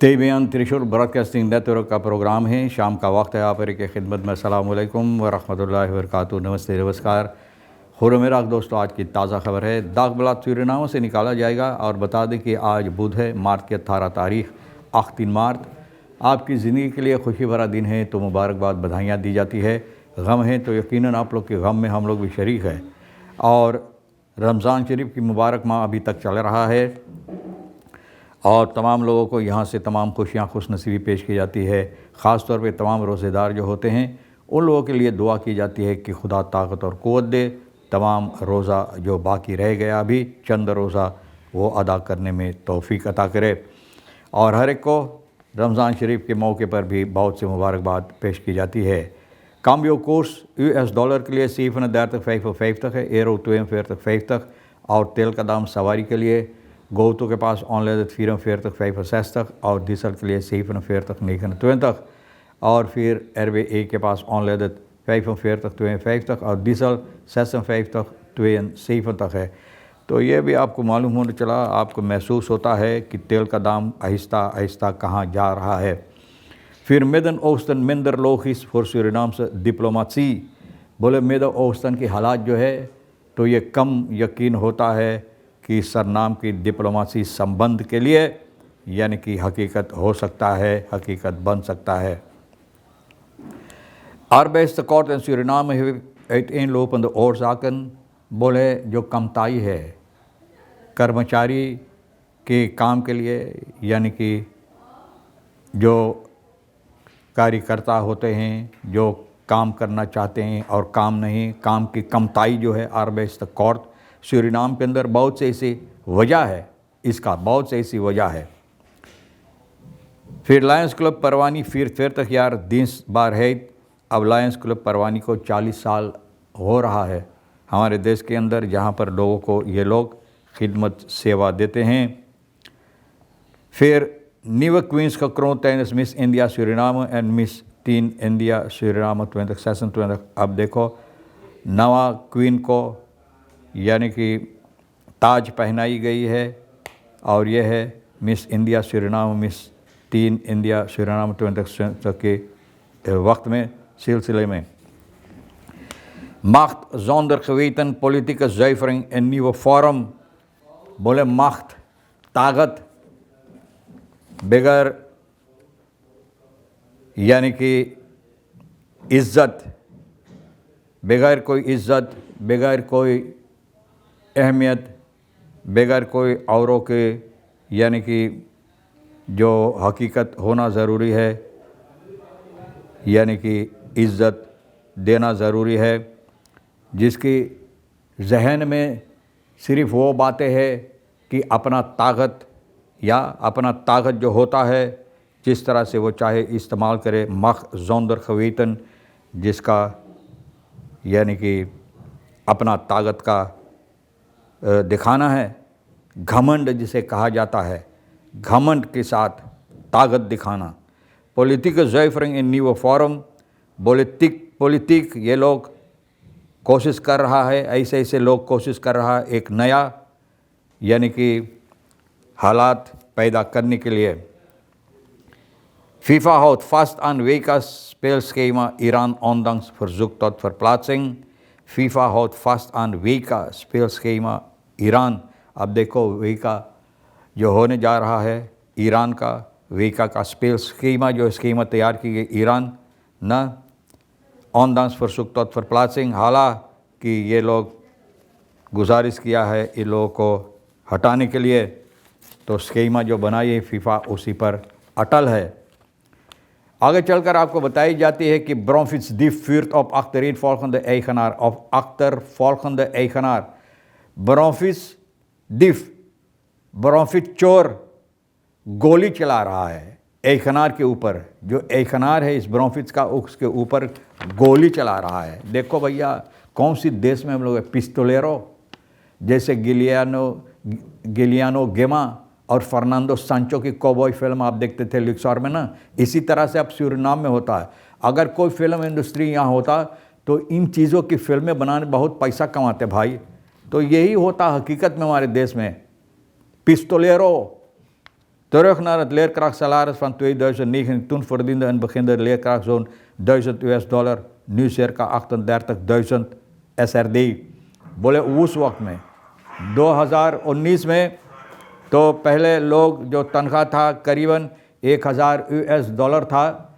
Tebyan त्रिशूल broadcasting network का programme है। शाम का वक्त है। आप की खिदमत में अस्सलाम वालेकुम व रहमतुल्लाहि व बरकातुहू। नमस्ते, नमस्कार। खुरमेराक दोस्तों, आज की ताज़ा खबर है। दागबला सूरीनाम से निकाला जाएगा। और बता दें कि आज बुध है, मार्च की 18 तारीख, 8 मार्च। आपकी ज़िंदगी के लिए खुशी भरा दिन है, तो मुबारकबाद, बधाइयाँ दी जाती है। गम है तो यकीनन आप लोग के गम में हम लोग भी शरीक है। और रमज़ान शरीफ की मुबारक माह अभी तक चल रहा है और तमाम लोगों को यहाँ से तमाम खुशियाँ, खुशनसीबी पेश की जाती है। ख़ास तौर पे तमाम रोज़ेदार जो होते हैं उन लोगों के लिए दुआ की जाती है कि खुदा ताकत और क़ुव्वत दे, तमाम रोज़ा जो बाकी रह गया अभी चंद रोज़ा वो अदा करने में तौफ़ीक अता करे। और हर एक को रमज़ान शरीफ के मौके पर भी बहुत सी मुबारकबाद पेश की जाती है। काम्बियो कोर्स US डॉलर के लिए 735 है, एरो 42 और तेल का दाम सवारी के लिए गोतो के पास 44,65 और डीजल के लिए 47,29 और फिर एरवे ए के पास 45,52 और डीजल 56,72 है। तो ये भी आपको मालूम होने चला, आपको महसूस होता है कि तेल का दाम आहिस्ता आहिस्ता कहाँ जा रहा है। फिर Midden-Oosten minder logisch voor Surinaamse diplomacy. बोले Midden-Oosten के हालात जो है तो ये कम यकीन होता है कि सरनाम की डिप्लोमेसी संबंध के लिए यानी कि हकीकत हो सकता है, हकीकत बन सकता है। Arbeidstekort in Suriname heeft uiteenlopende oorzaken। बोले जो कमताई है कर्मचारी के काम के लिए, यानी कि जो कार्यकर्ता होते हैं जो काम करना चाहते हैं और काम नहीं, काम की कमताई जो है Arbeidstekort सूरीनाम के अंदर बहुत से ऐसी वजह है, इसका बहुत से ऐसी वजह है। फिर लायंस क्लब परवानी फिर 40 jaar dienst बार है। अब लायंस क्लब परवानी को 40 साल हो रहा है हमारे देश के अंदर, जहाँ पर लोगों को ये लोग खिदमत सेवा देते हैं। फिर nieuwe queens gekroond tijdens miss India Suriname and miss tin India Suriname 2026। अब देखो नवा क्वीन को यानी कि ताज पहनाई गई है और यह है miss India Suriname miss tin India Suriname 2026 के वक्त में सिलसिले में। macht zonder geweten politieke zuivering een nieuwe vorm। बोले macht ताकत बगैर यानी कि इज़्ज़त, बगैर कोई इज़्ज़त, बगैर कोई अहमियत, बगैर कोई औरों के यानी कि जो हकीकत होना ज़रूरी है, यानी कि इज़्ज़त देना ज़रूरी है, जिसकी जहन में सिर्फ़ वो बातें हैं कि अपना ताकत या अपना ताकत जो होता है जिस तरह से वो चाहे इस्तेमाल करे। macht zonder geweten, जिसका यानी कि अपना ताकत का दिखाना है। घमंड जिसे कहा जाता है, घमंड के साथ ताकत दिखाना। politieke zuivering in nieuwe vorm। Politic ये लोग कोशिश कर रहा है, ऐसे ऐसे लोग कोशिश कर रहा है एक नया यानी कि हालात पैदा करने के लिए। FIFA houdt vast aan WK's speelschema Iran ondanks verzoek tot verplaatsing। FIFA houdt vast aan WK speelschema Iran. अब देखो WK जो होने जा रहा है ईरान का, WK का स्पेल स्कीमा जो स्कीमा तैयार की गई ईरान न ondanks verzoek tot verplaatsing, हालांकि ये लोग गुजारिश किया है इन लोगों को हटाने के लिए, तो स्कीमा जो बनाई है FIFA उसी पर अटल है। आगे चलकर आपको बताई जाती है कि Bromfietsdief vuurt op achtereenvolgende eigenaar of achtervolgende eigenaar। Bromfietsdief, ब्रोमफिट चोर गोली चला रहा है एखनार के ऊपर। जो एखनार है इस ब्रोमफिट्स का, उसके ऊपर गोली चला रहा है। देखो भैया कौन सी देश में हम लोग पिस्तोलेरो जैसे गिलियानो गेमा और फर्नांडो सांचो की कॉबॉय फिल्म आप देखते थे लिक्सॉर में ना, इसी तरह से अब सूरीनाम में होता है। अगर कोई फिल्म इंडस्ट्री यहाँ होता तो इन चीज़ों की फिल्में बनाने बहुत पैसा कमाते भाई। तो यही होता हकीकत में हमारे देश में पिस्तोलेरो। terug naar het leerkrachtsalaris van 2009. Toen verdiende een beginnende leerkracht zo'n $1000, nu circa 38,000 SRD। बोले उस वक्त में 2019 में तो पहले लोग जो तनख्वाह था करीबन $1000 था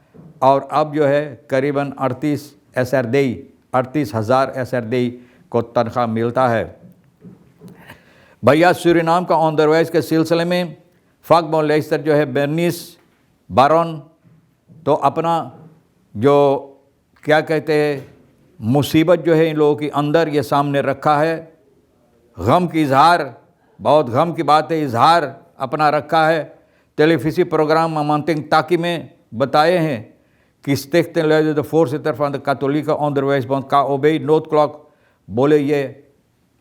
और अब जो है करीबन 38,000 SRD को तनख्वाह मिलता है। भैया सूरीनाम का ऑनदरवाइज के सिलसिले में फ़ाक लेस्टर जो है बेर्निस बारोन तो अपना जो क्या कहते हैं मुसीबत जो है इन लोगों के अंदर ये सामने रखा है। गम की इजहार, बहुत गम की बात है, इजहार अपना रखा है। टेलीविज़न प्रोग्राम मामांतिंग ताकि में बताए हैं कि स्टिchting Leiden de voorzitter van de katholieke onderwijsbond KOB noodklok, बोले ये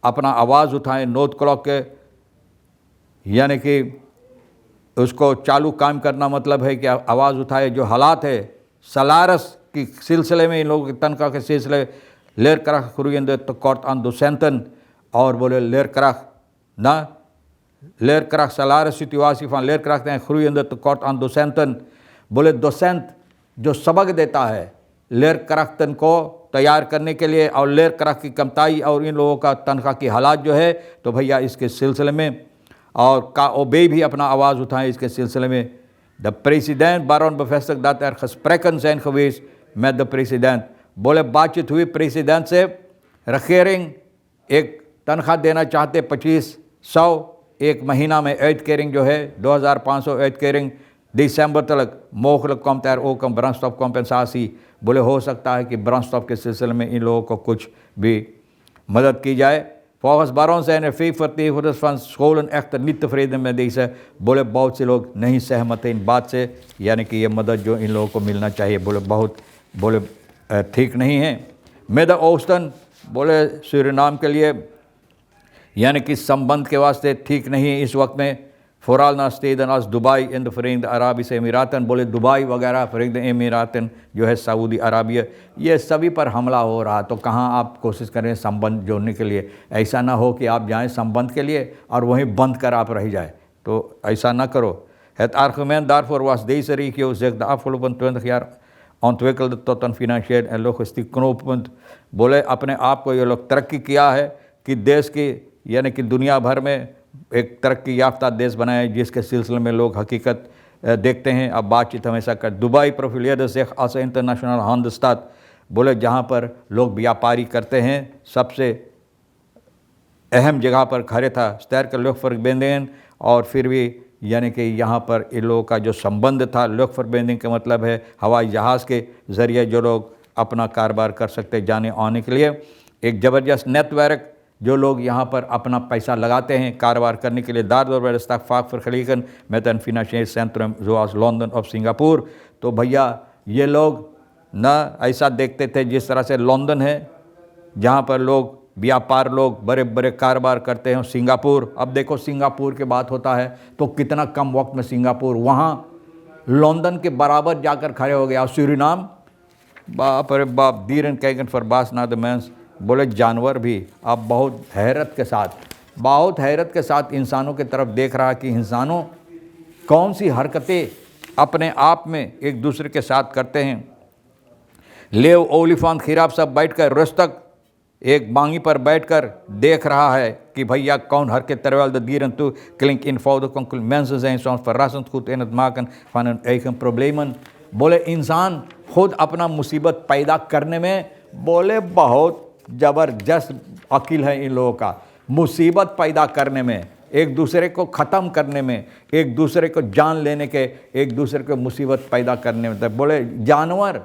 अपना आवाज़ उठाएं नोटक्लॉक के, यानी कि उसको चालू काम करना मतलब है कि आवाज़ उठाए। जो हालात है सलारस की सिलसिले में इन लोगों की तनख्वाह के सिलसिले leerkracht groeiende tekort aan docenten और बोले leerkracht salaris situatie van leerkrachten en groeiende tekort aan docenten। बोले docent जो सबक देता है leerkrachten को तैयार करने के लिए और leerkracht की कमताई और इन लोगों का तनख्वाह की हालात जो है, तो भैया इसके सिलसिले में और KOB भी अपना आवाज़ उठाएं इसके सिलसिले में। De president Baron bevestigt dat gesprekken zijn geweest met de president। बोले बातचीत हुई प्रेसिडेंट से, regering एक तनख्वाह देना चाहते 2500 एक महीना में uitkering जो है 2500 uitkering दिसंबर तक। mogelijk komt ook een brandstofcompensatie। बोले हो सकता है कि brandstof के सिलसिले में इन लोगों को कुछ भी मदद की जाए। Volgens Baron zijn er veel vertegenwoordigers van scholen echter niet tevreden met deze। बोले बहुत से लोग नहीं सहमत हैं इन बात से, यानी कि ये मदद जो इन लोगों को मिलना चाहिए बोले ठीक नहीं है। Midden-Oosten बोले सूरीनाम के लिए यानी कि संबंध के वास्ते ठीक नहीं है इस वक्त में। vooral naar steden als Dubai in de Verenigde Arabische Emiraten। बोले दुबई वगैरह Verenigde Emiraten जो है सऊदी अराबिया, ये सभी पर हमला हो रहा। तो कहाँ आप कोशिश करें संबंध जोड़ने के लिए। ऐसा ना हो कि आप जाएं संबंध के लिए और वहीं बंद कर आप रह जाए, तो ऐसा ना करो। Het argument daarvoor was deze regio zich de afgelopen 20 jaar ontwikkelde tot een financieel en logistiek knooppunt। बोले अपने आप को ये लोग तरक्की किया है कि देश की यानी कि दुनिया भर में एक तरक्की याफ्ता देश बनाए, जिसके सिलसिले में लोग हकीकत देखते हैं। अब बातचीत हमेशा कर Dubai profileerde zich als international handelsstad। बोले जहाँ पर लोग व्यापारी करते हैं सबसे अहम जगह पर खड़े था। sterke luchtverbindingen और फिर भी यानी कि यहाँ पर इन लोगों का जो संबंध था, luchtverbinding का मतलब है हवाई जहाज़ के ज़रिए जो लोग अपना कारोबार कर सकते जाने आने के लिए। एक ज़बरदस्त नेटवर्क जो लोग यहाँ पर अपना पैसा लगाते हैं कारोबार करने के लिए। daardoor werd de stad vaak vergeleken met een financieel centrum zoals Londen of Singapore. तो भैया ये लोग न ऐसा देखते थे जिस तरह से लंदन है जहाँ पर लोग व्यापार लोग बड़े बड़े कारोबार करते हैं। सिंगापुर, अब देखो सिंगापुर की बात होता है तो कितना कम वक्त में सिंगापुर वहाँ लंदन के बराबर जाकर खड़े हो गया। सूरीनाम बाप रे बाप, dieren kijken verbaasd naar de mens। बोले जानवर भी अब बहुत हैरत के साथ इंसानों की तरफ देख रहा कि इंसानों कौन सी हरकतें अपने आप में एक दूसरे के साथ करते हैं। लेव ओलिफांत खिराब सब बैठकर रस्तक एक बांगी पर बैठकर देख रहा है कि भैया कौन हरकत terwijl de dieren toe klinkt eenvoudig mensen zijn soms verrassend goed in het maken van hun eigen problemen। बोले इंसान खुद अपना मुसीबत पैदा करने में बोले बहुत ज़बरदस्त अकील है इन लोगों का। मुसीबत पैदा करने में, एक दूसरे को ख़त्म करने में, एक दूसरे को जान लेने के, एक दूसरे को मुसीबत पैदा करने में। तो बोले जानवर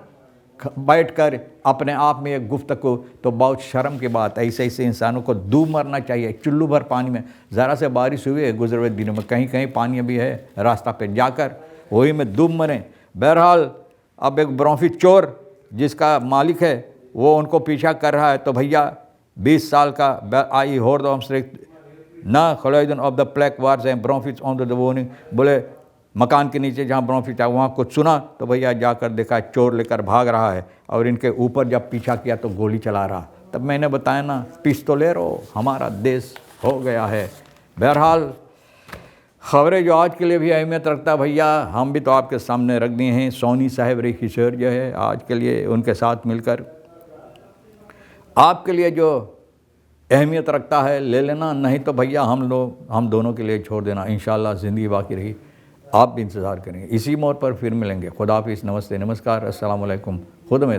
बैठकर अपने आप में एक गुफ्तगू, तो बहुत शर्म की बात। ऐसे इंसानों को डूब मरना चाहिए चुल्लू भर पानी में। ज़रा से बारिश हुई है गुजरे हुए दिनों में, कहीं कहीं पानी भी है रास्ता पे, जाकर वही में डूब मरें। बहरहाल अब एक ब्रोफी चोर जिसका मालिक है वो उनको पीछा कर रहा है। तो भैया 20 साल का आई होर ना geluiden op de plek waar zijn bromfiets onder de woning। बोले मकान के नीचे जहाँ ब्रोफिट है वहाँ कुछ सुना तो भैया जाकर देखा चोर लेकर भाग रहा है और इनके ऊपर जब पीछा किया तो गोली चला रहा। तब मैंने बताया ना पिस्तौलेरो हमारा देश हो गया है। बहरहाल ख़बरें जो आज के लिए भी अहमियत रखता भैया, हम भी तो आपके सामने रख दिए हैं। सोनी साहब रे किशोर जो है आज के लिए उनके साथ मिलकर आपके लिए जो अहमियत रखता है ले लेना, नहीं तो भैया हम दोनों के लिए छोड़ देना। इंशाअल्लाह ज़िंदगी बाकी रही आप भी इंतज़ार करेंगे। इसी मोड़ पर फिर मिलेंगे। खुदा हाफिज़, नमस्ते, नमस्कार, अस्सलाम वालेकुम, खुद में